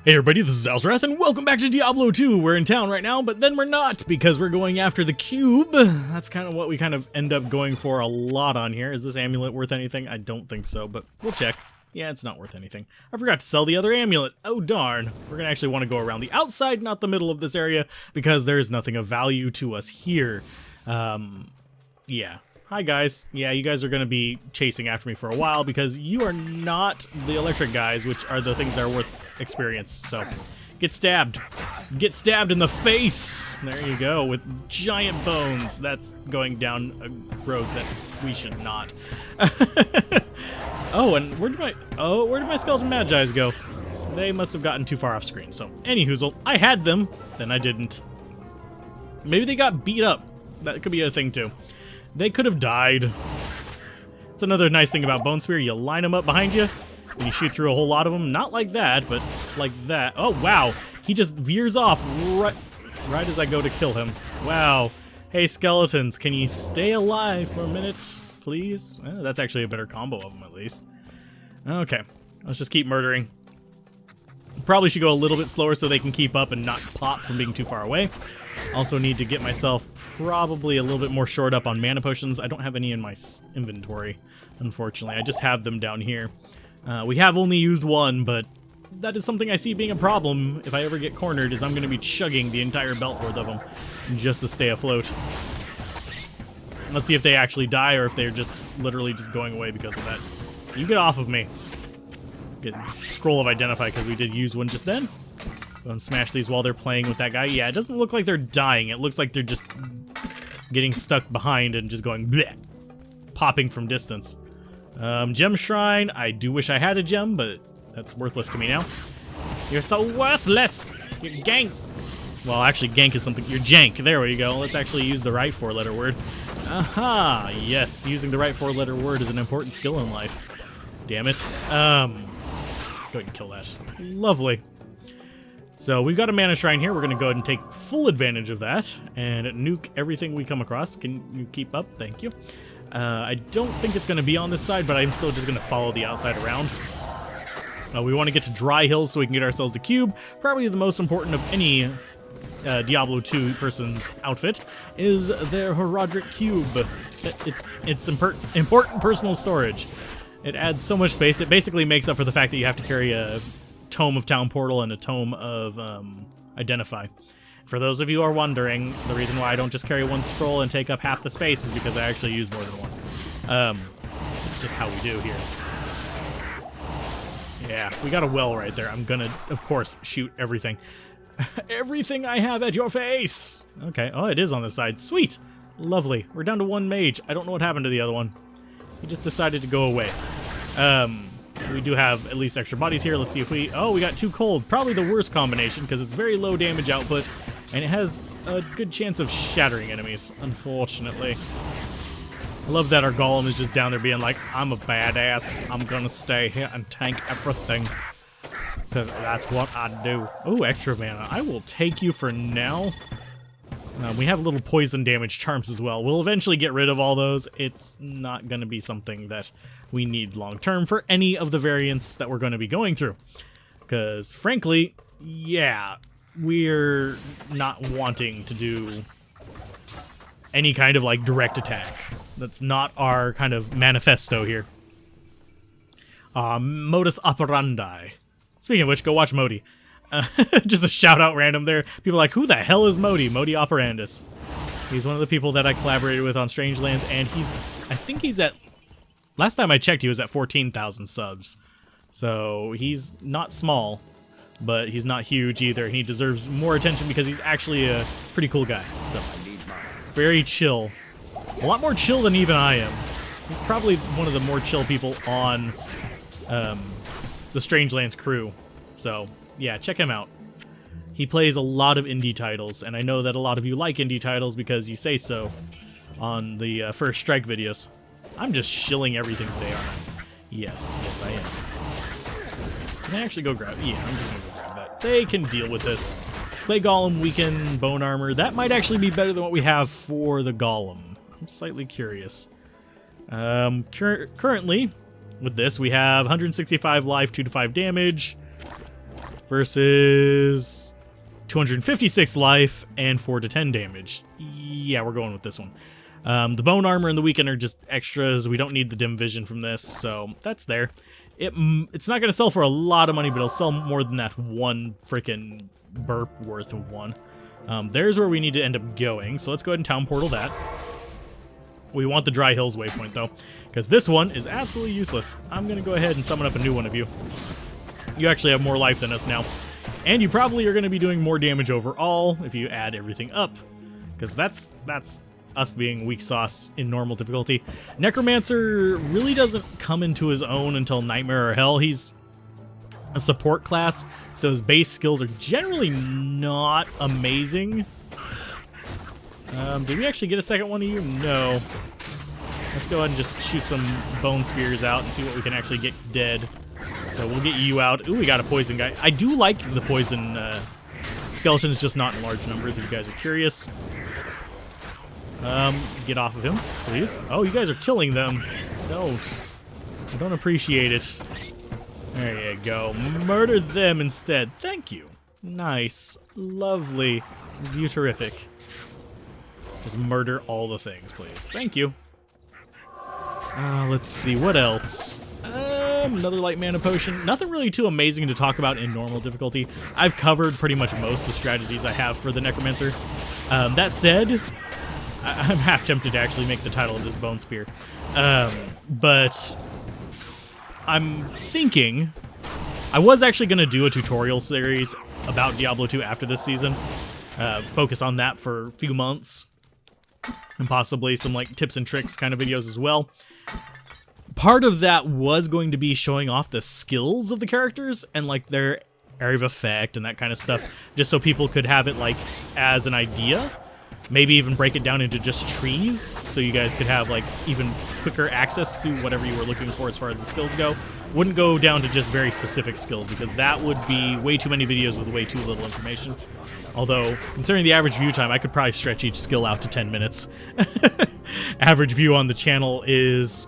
Hey everybody, this is Alzorath, and welcome back to Diablo 2. We're in town right now, but then we're not, because we're going after the cube. That's kind of what we kind of end up going for a lot on here. Is this amulet worth anything? I don't think so, but we'll check. Yeah, it's not worth anything. I forgot to sell the other amulet. Oh darn. We're going to actually want to go around the outside, not the middle of this area, because there is nothing of value to us here. Yeah. Hi guys. Yeah, you guys are going to be chasing after me for a while because you are not the electric guys, which are the things that are worth experience. So, get stabbed. Get stabbed in the face! There you go, with giant bones. That's going down a road that we should not. Oh, and where did my skeleton magis go? They must have gotten too far off screen. So, anyhoozle, I had them, then I didn't. Maybe they got beat up. That could be a thing too. They could have died. It's another nice thing about Bone Spear. You line them up behind you, and you shoot through a whole lot of them. Not like that, but like that. Oh, wow. He just veers off right as I go to kill him. Wow. Hey, skeletons, can you stay alive for a minute, please? That's actually a better combo of them, at least. Okay. Let's just keep murdering. Probably should go a little bit slower so they can keep up and not pop from being too far away. Also need to get myself probably a little bit more shored up on mana potions. I don't have any in my inventory, unfortunately. I just have them down here. We have only used one, but that is something I see being a problem if I ever get cornered, is I'm going to be chugging the entire belt worth of them just to stay afloat. Let's see if they actually die or if they're just literally just going away because of that. You get off of me. Get Scroll of Identify, because we did use one just then. Go and smash these while they're playing with that guy. Yeah, it doesn't look like they're dying. It looks like they're just getting stuck behind and just going bleh, popping from distance. Gem Shrine. I do wish I had a gem, but that's worthless to me now. You're so worthless! You're gank! Well, actually, gank is something. You're jank. There we go. Let's actually use the right four-letter word. Aha! Yes, using the right four-letter word is an important skill in life. Damn it. Go ahead and kill that. Lovely. So we've got a mana shrine here. We're going to go ahead and take full advantage of that and nuke everything we come across. Can you keep up? Thank you. I don't think it's going to be on this side, but I'm still just going to follow the outside around. We want to get to Dry Hills so we can get ourselves a cube. Probably the most important of any Diablo 2 person's outfit is their Horadric cube. It's important personal storage. It adds so much space. It basically makes up for the fact that you have to carry a Tome of Town Portal and a Tome of Identify. For those of you who are wondering, the reason why I don't just carry one scroll and take up half the space is because I actually use more than one. It's just how we do here. Yeah, we got a well right there. I'm gonna, of course, shoot everything. Everything I have at your face! Okay, oh, it is on this side. Sweet! Lovely. We're down to one mage. I don't know what happened to the other one. He just decided to go away. We do have at least extra bodies here. Let's see if we... Oh, we got two cold. Probably the worst combination because it's very low damage output and it has a good chance of shattering enemies, unfortunately. I love that our golem is just down there being like, I'm a badass. I'm gonna stay here and tank everything because that's what I do. Oh, extra mana. I will take you for now. We have little poison damage charms as well. We'll eventually get rid of all those. It's not going to be something that we need long-term for any of the variants that we're going to be going through. Because, frankly, yeah, we're not wanting to do any kind of, like, direct attack. That's not our kind of manifesto here. Modus operandi. Speaking of which, go watch Modi. Just a shout out random there. People are like, who the hell is Modi? Modi Operandus. He's one of the people that I collaborated with on Strangelands, and I think he's at, last time I checked, he was at 14,000 subs. So he's not small, but he's not huge either. He deserves more attention because he's actually a pretty cool guy. So, very chill. A lot more chill than even I am. He's probably one of the more chill people on the Strangelands crew. So, yeah, check him out. He plays a lot of indie titles, and I know that a lot of you like indie titles because you say so on the First Strike videos. I'm just shilling everything today, aren't I? Yes, I am. Can I actually go grab... Yeah, I'm just going to go grab that. They can deal with this. Clay Golem, Weaken, Bone Armor. That might actually be better than what we have for the Golem. I'm slightly curious. Currently, with this, we have 165 life, 2 to 5 damage. versus 256 life and 4 to 10 damage. Yeah, we're going with this one. The bone armor and the weaken are just extras. We don't need the dim vision from this, so that's there. It's not going to sell for a lot of money, but it'll sell more than that one freaking burp worth of one. There's where we need to end up going, so let's go ahead and town portal that. We want the Dry Hills waypoint, though, because this one is absolutely useless. I'm going to go ahead and summon up a new one of you. You actually have more life than us now. And you probably are going to be doing more damage overall if you add everything up, because that's us being weak sauce in normal difficulty. Necromancer really doesn't come into his own until Nightmare or Hell. He's a support class, so his base skills are generally not amazing. Did we actually get a second one of you? No. Let's go ahead and just shoot some bone spears out and see what we can actually get dead. So we'll get you out. Ooh, we got a poison guy. I do like the poison skeletons, just not in large numbers, if you guys are curious. Get off of him, please. Oh, you guys are killing them. Don't. I don't appreciate it. There you go. Murder them instead. Thank you. Nice. Lovely. Beautiful. Just murder all the things, please. Thank you. Let's see. What else? Another light mana potion. Nothing really too amazing to talk about in normal difficulty. I've covered pretty much most of the strategies I have for the Necromancer. That said, I'm half tempted to actually make the title of this Bone Spear. But I'm thinking I was actually going to do a tutorial series about Diablo 2 after this season. Focus on that for a few months. And possibly some like tips and tricks kind of videos as well. Part of that was going to be showing off the skills of the characters and like their area of effect and that kind of stuff, just so people could have it like as an idea. Maybe even break it down into just trees, so you guys could have like even quicker access to whatever you were looking for as far as the skills go. Wouldn't go down to just very specific skills, because that would be way too many videos with way too little information. Although, considering the average view time, I could probably stretch each skill out to 10 minutes. Average view on the channel is,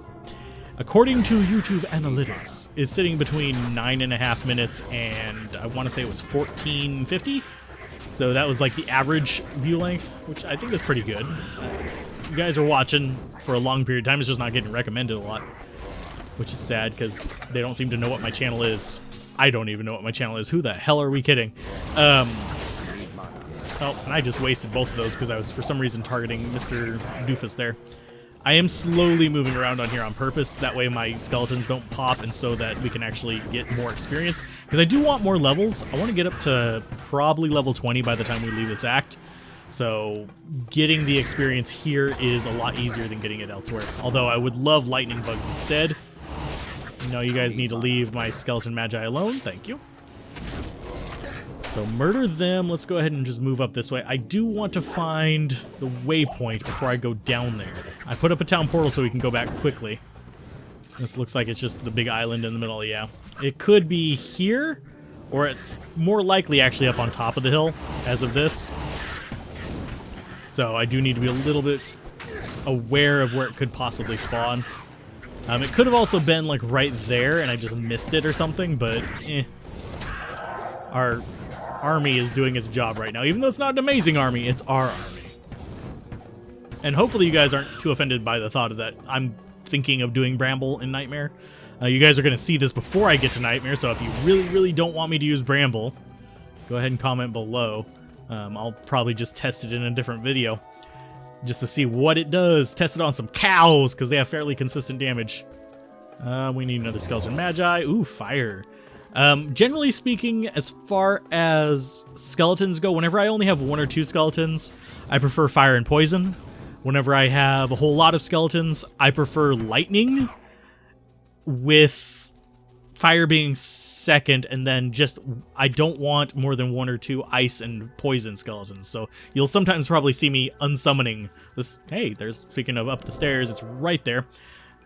according to YouTube Analytics, is sitting between 9.5 minutes and I want to say it was 14.50. So that was like the average view length, which I think is pretty good. You guys are watching for a long period of time. It's just not getting recommended a lot, which is sad because they don't seem to know what my channel is. I don't even know what my channel is. Who the hell are we kidding? Oh, and I just wasted both of those because I was for some reason targeting Mr. Doofus there. I am slowly moving around on here on purpose. That way my skeletons don't pop, and so that we can actually get more experience. Because I do want more levels. I want to get up to probably level 20 by the time we leave this act. So getting the experience here is a lot easier than getting it elsewhere. Although I would love lightning bugs instead. No, you guys need to leave my skeleton magi alone. Thank you. So murder them. Let's go ahead and just move up this way. I do want to find the waypoint before I go down there. I put up a town portal so we can go back quickly. This looks like it's just the big island in the middle. Yeah. It could be here, or it's more likely actually up on top of the hill as of this. So I do need to be a little bit aware of where it could possibly spawn. It could have also been like right there and I just missed it or something, but Our army is doing its job right now. Even though it's not an amazing army, it's our army. And hopefully you guys aren't too offended by the thought of that I'm thinking of doing Bramble in Nightmare. You guys are going to see this before I get to Nightmare, so if you really, really don't want me to use Bramble, go ahead and comment below. I'll probably just test it in a different video just to see what it does. Test it on some cows, because they have fairly consistent damage. We need another Skeleton Magi. Ooh, fire. Generally speaking, as far as skeletons go, whenever I only have 1 or 2 skeletons, I prefer fire and poison. Whenever I have a whole lot of skeletons, I prefer lightning, with fire being second, and then just, I don't want more than 1 or 2 ice and poison skeletons. So you'll sometimes probably see me unsummoning this. Hey, there's, speaking of up the stairs, it's right there.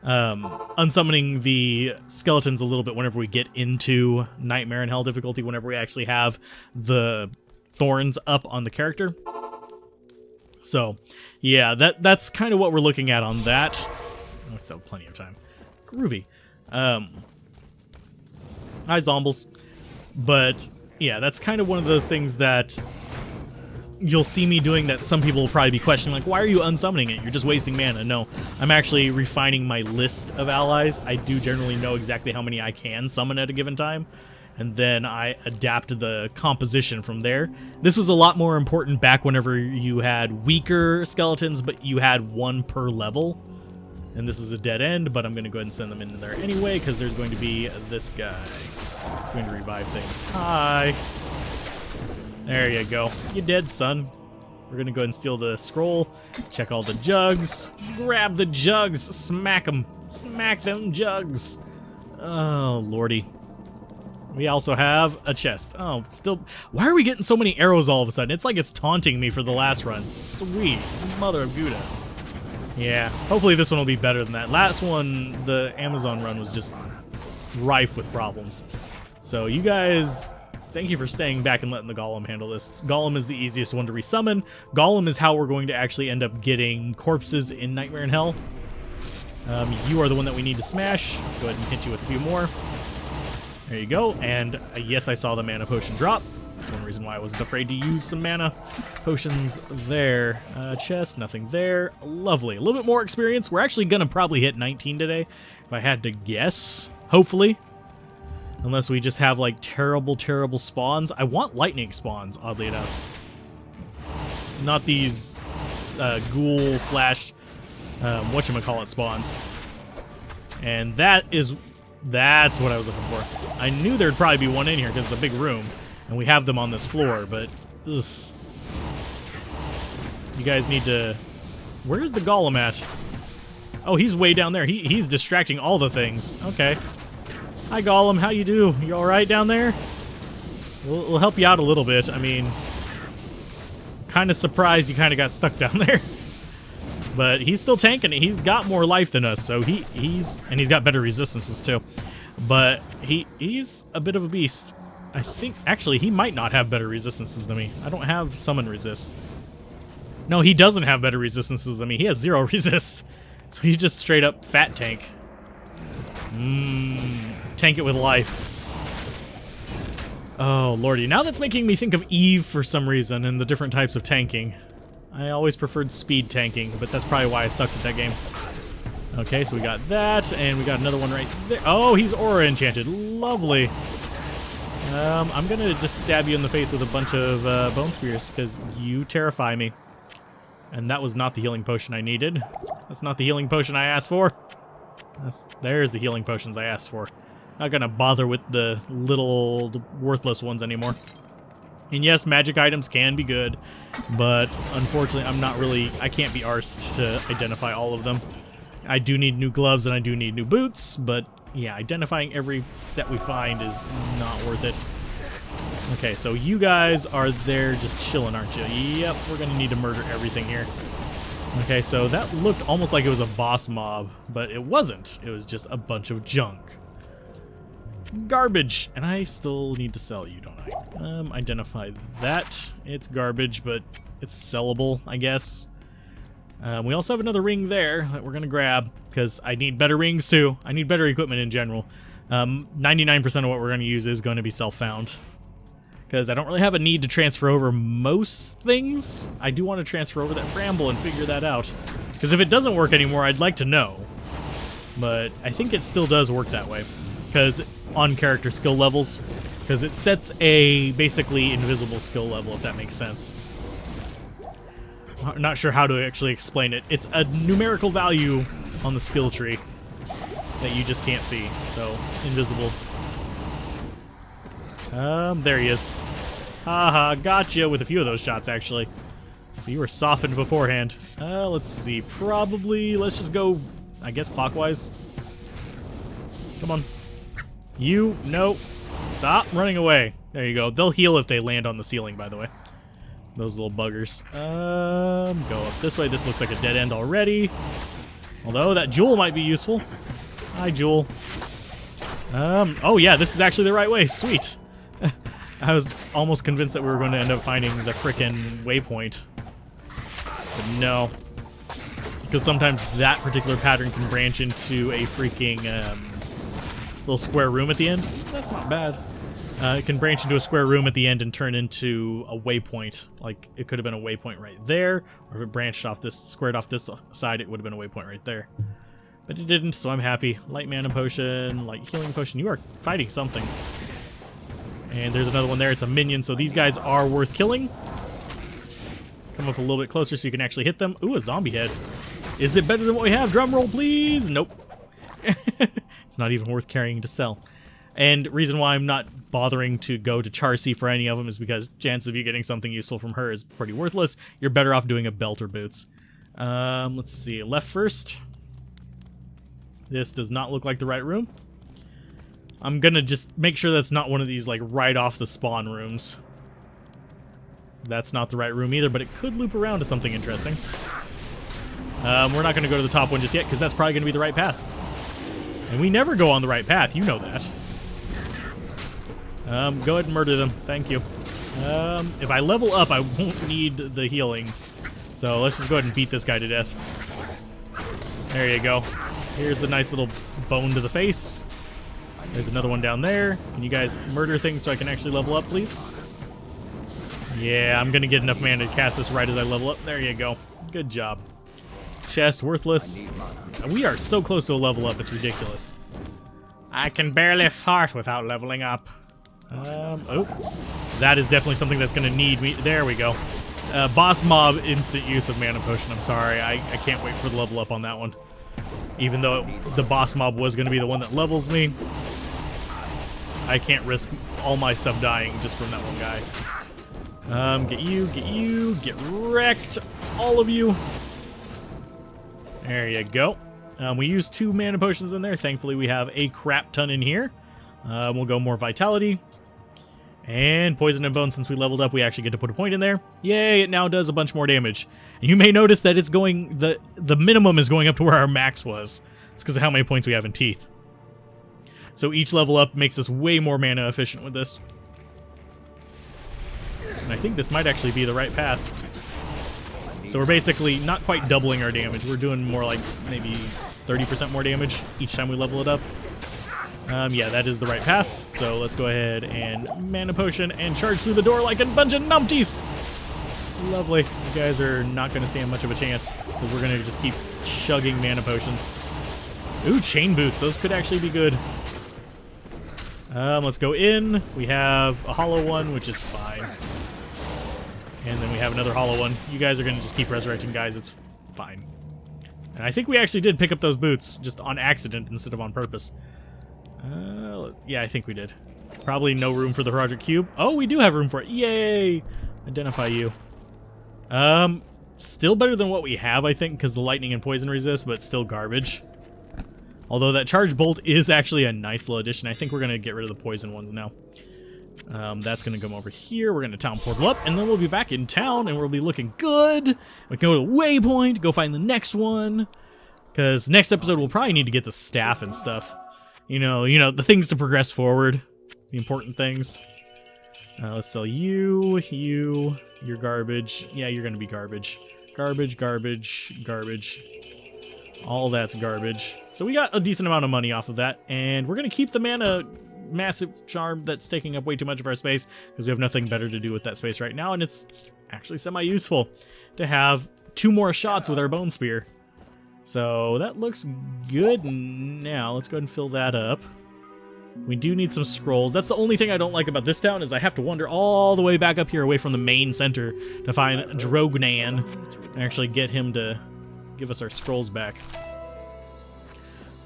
Unsummoning the skeletons a little bit whenever we get into Nightmare and Hell difficulty, whenever we actually have the thorns up on the character. So yeah, that's kind of what we're looking at on that. I still have plenty of time. Groovy. Hi, Zombles. But yeah, that's kind of one of those things that you'll see me doing that some people will probably be questioning, like, why are you unsummoning it? You're just wasting mana. No, I'm actually refining my list of allies. I do generally know exactly how many I can summon at a given time, and then I adapt the composition from there. This was a lot more important back whenever you had weaker skeletons, but you had one per level. And this is a dead end, but I'm going to go ahead and send them in there anyway, because there's going to be this guy. It's going to revive things. Hi. There you go. You dead, son. We're going to go ahead and steal the scroll. Check all the jugs. Grab the jugs. Smack them. Smack them jugs. Oh, lordy. We also have a chest. Oh, still. Why are we getting so many arrows all of a sudden? It's like it's taunting me for the last run. Sweet. Mother of Gouda. Yeah. Hopefully this one will be better than that. Last one, the Amazon run, was just rife with problems. So you guys, thank you for staying back and letting the Golem handle this. Golem is the easiest one to resummon. Golem is how we're going to actually end up getting corpses in Nightmare in Hell. You are the one that we need to smash. Go ahead and hit you with a few more. There you go. And yes, I saw the mana potion drop. That's one reason why I wasn't afraid to use some mana potions there. Chest, nothing there. Lovely. A little bit more experience. We're actually going to probably hit 19 today, if I had to guess. Hopefully. Unless we just have, like, terrible, terrible spawns. I want lightning spawns, oddly enough. Not these ghoul slash whatchamacallit spawns. And that's what I was looking for. I knew there'd probably be one in here because it's a big room. And we have them on this floor, but ugh. You guys need to... Where's the golem at? Oh, he's way down there. He's distracting all the things. Okay. Hi, Golem. How you do? You all right down there? We'll help you out a little bit. I mean, kind of surprised you kind of got stuck down there. But he's still tanking it. He's got more life than us, so he's got better resistances too. But he's a bit of a beast. I think actually he might not have better resistances than me. I don't have summon resist. No, he doesn't have better resistances than me. He has 0 resist. So he's just straight up fat tank. Tank it with life. Oh, lordy. Now that's making me think of Eve for some reason and the different types of tanking. I always preferred speed tanking, but that's probably why I sucked at that game. Okay, so we got that, and we got another one right there. Oh, he's aura enchanted. Lovely. I'm going to just stab you in the face with a bunch of bone spears, because you terrify me. And that was not the healing potion I needed. That's not the healing potion I asked for. There's the healing potions I asked for. Not gonna bother with the little worthless ones anymore. And yes, magic items can be good, but unfortunately I can't be arsed to identify all of them. I do need new gloves and I do need new boots, but yeah, identifying every set we find is not worth it. Okay, so you guys are there just chilling, aren't you? Yep, we're gonna need to murder everything here. Okay, so that looked almost like it was a boss mob, but it wasn't. It was just a bunch of junk. Garbage! And I still need to sell you, don't I? Identify that. It's garbage, but it's sellable, I guess. We also have another ring there that we're gonna grab, because I need better rings too. I need better equipment in general. 99% of what we're gonna use is going to be self-found. Because I don't really have a need to transfer over most things. I do want to transfer over that bramble and figure that out. Because if it doesn't work anymore, I'd like to know. But I think it still does work that way. Because on character skill levels. Because it sets a basically invisible skill level, if that makes sense. I'm not sure how to actually explain it. It's a numerical value on the skill tree that you just can't see. So, invisible. There he is. Haha, gotcha with a few of those shots, actually. So you were softened beforehand. Let's see. Probably, let's just go, I guess, clockwise. Come on. You, no, stop running away. There you go. They'll heal if they land on the ceiling, by the way. Those little buggers. Go up this way. This looks like a dead end already. Although, that jewel might be useful. Hi, jewel. Oh yeah, this is actually the right way. Sweet. I was almost convinced that we were going to end up finding the frickin' waypoint. But no. Because sometimes that particular pattern can branch into a freaking little square room at the end. That's not bad. It can branch into a square room at the end and turn into a waypoint. Like, it could have been a waypoint right there, or if it branched off this, squared off this side, it would have been a waypoint right there. But it didn't, so I'm happy. Light mana potion, light healing potion. You are fighting something. And there's another one there. It's a minion, so these guys are worth killing. Come up a little bit closer so you can actually hit them. Ooh, a zombie head. Is it better than what we have? Drum roll, please. Nope. It's not even worth carrying to sell. And reason why I'm not bothering to go to Charcy for any of them is because chances of you getting something useful from her is pretty worthless. You're better off doing a belt or boots. Let's see. Left first. This does not look like the right room. I'm gonna just make sure that's not one of these, like, right off the spawn rooms. That's not the right room either, but it could loop around to something interesting. We're not gonna go to the top one just yet, because that's probably gonna be the right path. And we never go on the right path, you know that. Go ahead and murder them, thank you. If I level up, I won't need the healing. So let's just go ahead and beat this guy to death. There you go. Here's a nice little bone to the face. There's another one down there. Can you guys murder things so I can actually level up, please? Yeah, I'm going to get enough mana to cast this right as I level up. There you go. Good job. Chest, worthless. We are so close to a level up, it's ridiculous. I can barely fart without leveling up. Oh. That is definitely something that's going to need me. There we go. Boss mob, instant use of mana potion. I'm sorry. I can't wait for the level up on that one. Even though the boss mob was going to be the one that levels me, I can't risk all my stuff dying just from that one guy. Get wrecked, all of you. There you go. We used 2 mana potions in there. Thankfully, we have a crap ton in here. We'll go more vitality. And poison and bone, since we leveled up, we actually get to put a point in there. Yay, it now does a bunch more damage. And you may notice that it's going, the minimum is going up to where our max was. It's because of how many points we have in teeth. So each level up makes us way more mana efficient with this. And I think this might actually be the right path. So we're basically not quite doubling our damage. We're doing more like maybe 30% more damage each time we level it up. Yeah, that is the right path. So let's go ahead and mana potion and charge through the door like a bunch of numpties. Lovely. You guys are not going to stand much of a chance because we're going to just keep chugging mana potions. Ooh, chain boots. Those could actually be good. Let's go in. We have a hollow one, which is fine. And then we have another hollow one. You guys are going to just keep resurrecting guys. It's fine. And I think we actually did pick up those boots just on accident instead of on purpose. Yeah, I think we did. Probably no room for the Horadric cube. Oh, we do have room for it. Yay! Identify you. Still better than what we have, I think, because the lightning and poison resist, but still garbage. Although that charge bolt is actually a nice little addition. I think we're going to get rid of the poison ones now. That's going to come over here. We're going to town portal up, and then we'll be back in town, and we'll be looking good. We can go to the waypoint, go find the next one. Because next episode, we'll probably need to get the staff and stuff. You know, the things to progress forward. The important things. Let's sell you, you're garbage. Yeah, you're going to be garbage. Garbage, garbage, garbage. All that's garbage. So we got a decent amount of money off of that, and we're going to keep the mana massive charm that's taking up way too much of our space because we have nothing better to do with that space right now, and it's actually semi-useful to have 2 more shots with our bone spear. So that looks good. Now let's go ahead and fill that up. We do need some scrolls. That's the only thing I don't like about this town is I have to wander all the way back up here away from the main center to find Drognan and actually get him to give us our scrolls back.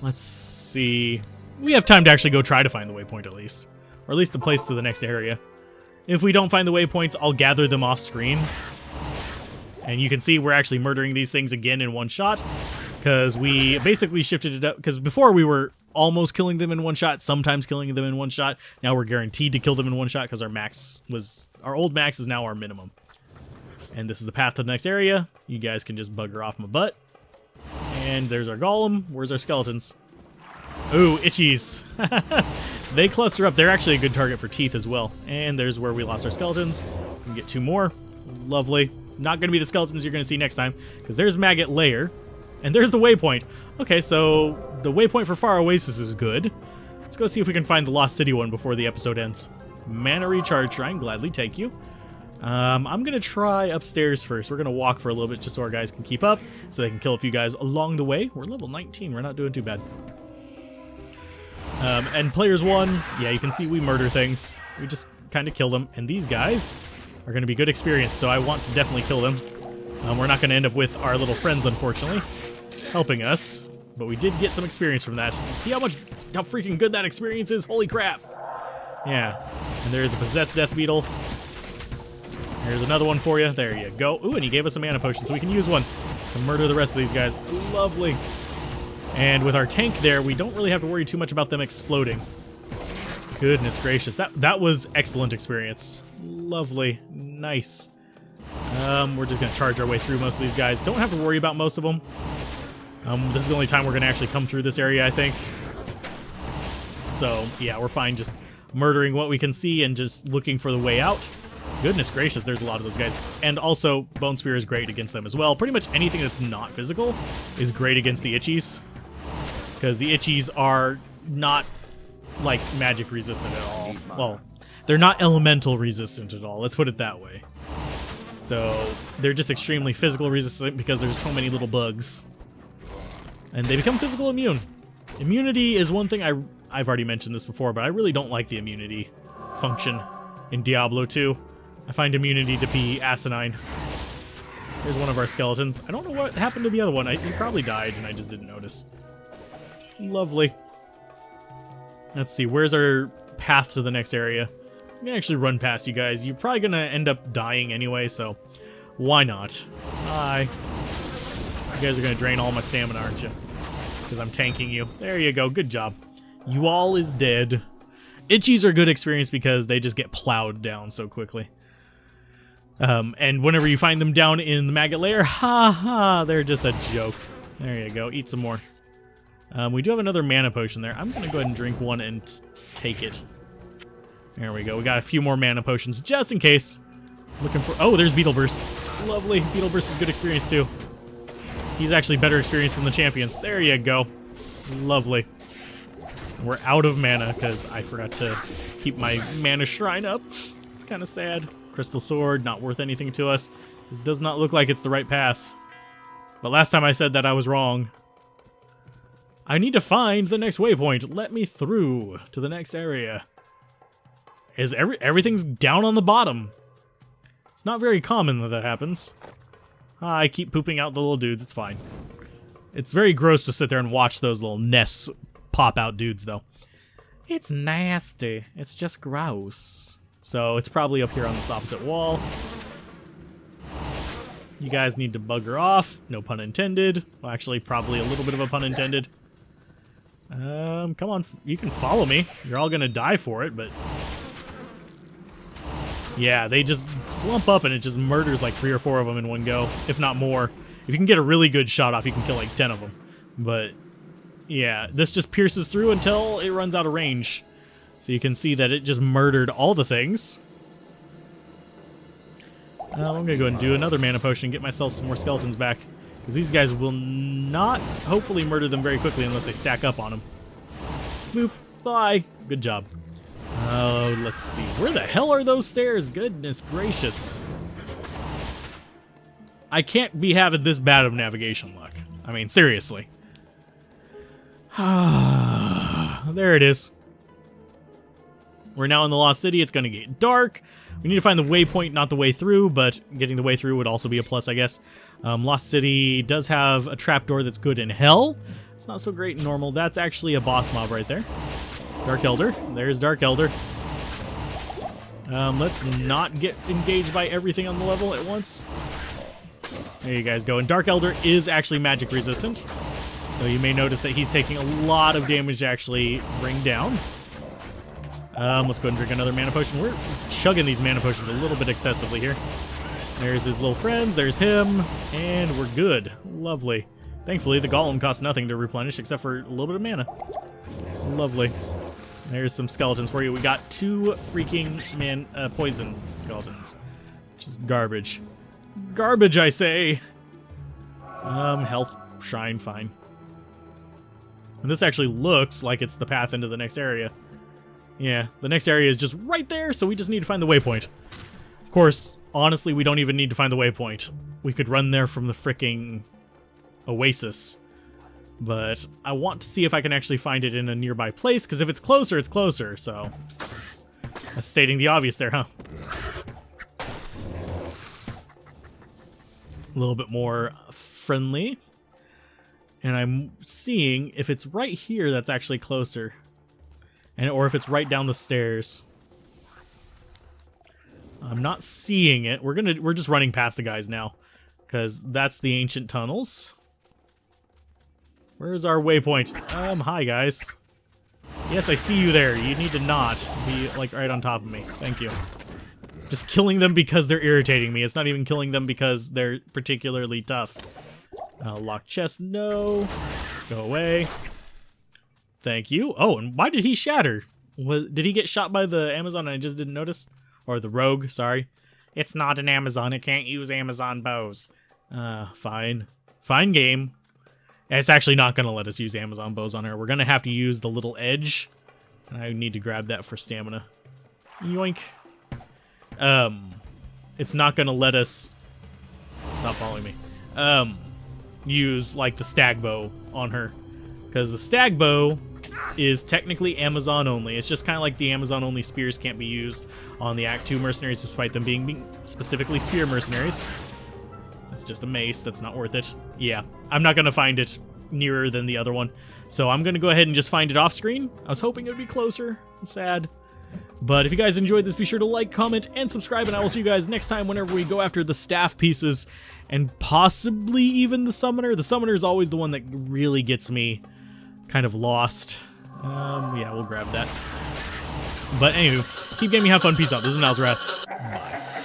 Let's see. We have time to actually go try to find the waypoint at least. Or at least the place to the next area. If we don't find the waypoints, I'll gather them off screen. And you can see we're actually murdering these things again in one shot. Because we basically shifted it up. Because before we were almost killing them in one shot, sometimes killing them in one shot. Now we're guaranteed to kill them in one shot because our old max is now our minimum. And this is the path to the next area. You guys can just bugger off my butt. And there's our golem. Where's our skeletons? Ooh, itchies. They cluster up. They're actually a good target for teeth as well. And there's where we lost our skeletons. We can get 2 more. Lovely. Not going to be the skeletons you're going to see next time. Because there's Maggot Lair. And there's the waypoint. Okay, so the waypoint for Far Oasis is good. Let's go see if we can find the Lost City one before the episode ends. Mana recharge shrine, gladly take you. I'm going to try upstairs first. We're going to walk for a little bit just so our guys can keep up, so they can kill a few guys along the way. We're level 19. We're not doing too bad. And players 1, yeah, you can see we murder things. We just kind of kill them. And these guys are going to be good experience, so I want to definitely kill them. We're not going to end up with our little friends, unfortunately, helping us. But we did get some experience from that. See how freaking good that experience is? Holy crap. Yeah. And there's a possessed death beetle. Here's another one for you. There you go. Ooh, and he gave us a mana potion, so we can use one to murder the rest of these guys. Lovely. And with our tank there, we don't really have to worry too much about them exploding. Goodness gracious. That was excellent experience. Lovely. Nice. We're just going to charge our way through most of these guys. Don't have to worry about most of them. This is the only time we're going to actually come through this area, I think. So, yeah, we're fine just murdering what we can see and just looking for the way out. Goodness gracious, there's a lot of those guys. And also, Bone Spear is great against them as well. Pretty much anything that's not physical is great against the Itchies. Because the Itchies are not, like, magic resistant at all. Well, they're not elemental resistant at all. Let's put it that way. So, they're just extremely physical resistant because there's so many little bugs. And they become physical immune. Immunity is one thing I've already mentioned this before, but I really don't like the immunity function in Diablo 2. I find immunity to be asinine. Here's one of our skeletons. I don't know what happened to the other one. He probably died and I just didn't notice. Lovely. Let's see, where's our path to the next area? I'm gonna actually run past you guys. You're probably gonna end up dying anyway, so why not? Hi. You guys are gonna drain all my stamina, aren't you? Because I'm tanking you. There you go, good job. You all is dead. Itchies are good experience because they just get plowed down so quickly. And whenever you find them down in the maggot lair, they're just a joke. There you go, eat some more. We do have another mana potion there. I'm going to go ahead and drink one and take it. There we go, we got a few more mana potions just in case. Looking for... Oh, there's Beetle Burst. Lovely, Beetle Burst is good experience too. He's actually better experience than the champions. There you go. Lovely. We're out of mana because I forgot to keep my mana shrine up. It's kind of sad. Crystal Sword, not worth anything to us. This does not look like it's the right path. But last time I said that, I was wrong. I need to find the next waypoint. Let me through to the next area. Everything's down on the bottom. It's not very common that happens. I keep pooping out the little dudes. It's fine. It's very gross to sit there and watch those little nests pop out dudes, though. It's nasty. It's just gross. So it's probably up here on this opposite wall. You guys need to bugger off. No pun intended. Well, actually, probably a little bit of a pun intended. Come on. You can follow me. You're all gonna die for it, but... Yeah, they just clump up and it just murders like 3 or 4 of them in one go, if not more. If you can get a really good shot off, you can kill like 10 of them. But, yeah, this just pierces through until it runs out of range. So you can see that it just murdered all the things. I'm going to go ahead and do another mana potion and get myself some more skeletons back. Because these guys will not, hopefully, murder them very quickly unless they stack up on them. Boop. Bye. Good job. Let's see. Where the hell are those stairs? Goodness gracious. I can't be having this bad of navigation luck. I mean, seriously. There it is. We're now in the Lost City. It's going to get dark. We need to find the waypoint, not the way through, but getting the way through would also be a plus, I guess. Lost City does have a trapdoor that's good in hell. It's not so great in normal. That's actually a boss mob right there. Dark Elder. There's Dark Elder. Let's not get engaged by everything on the level at once. There you guys go. And Dark Elder is actually magic resistant. So you may notice that he's taking a lot of damage to actually bring down. Let's go ahead and drink another mana potion. We're chugging these mana potions a little bit excessively here. There's his little friends. There's him. And we're good. Lovely. Thankfully, the golem costs nothing to replenish except for a little bit of mana. Lovely. There's some skeletons for you. We got 2 freaking poison skeletons. Which is garbage. Garbage, I say! Health shrine, fine. And this actually looks like it's the path into the next area. Yeah, the next area is just right there, so we just need to find the waypoint. Of course, honestly, we don't even need to find the waypoint. We could run there from the fricking oasis. But I want to see if I can actually find it in a nearby place, because if it's closer, it's closer, so... That's stating the obvious there, huh? A little bit more friendly. And I'm seeing if it's right here that's actually closer. Or if it's right down the stairs. I'm not seeing it. We're just running past the guys now. Because that's the ancient tunnels. Where's our waypoint? Hi guys. Yes, I see you there. You need to not be, like, right on top of me. Thank you. Just killing them because they're irritating me. It's not even killing them because they're particularly tough. Locked chest, no. Go away. Thank you. Oh, and why did he shatter? Did he get shot by the Amazon and I just didn't notice? Or the rogue, sorry. It's not an Amazon. It can't use Amazon bows. Fine. Fine game. It's actually not going to let us use Amazon bows on her. We're going to have to use the little edge. And I need to grab that for stamina. Yoink. It's not going to let us... Stop following me. Use, like, the stag bow on her. Because the stag bow is technically Amazon only. It's just kind of like the Amazon only spears can't be used on the Act 2 mercenaries, despite them being specifically spear mercenaries. That's just a mace. That's not worth it. Yeah, I'm not going to find it nearer than the other one. So I'm going to go ahead and just find it off screen. I was hoping it would be closer. I'm sad. But if you guys enjoyed this, be sure to like, comment, and subscribe, and I will see you guys next time whenever we go after the staff pieces and possibly even the summoner. The summoner is always the one that really gets me kind of lost. Yeah, we'll grab that. But anywho, keep gaming, have fun, peace out. This is Alzorath. Bye.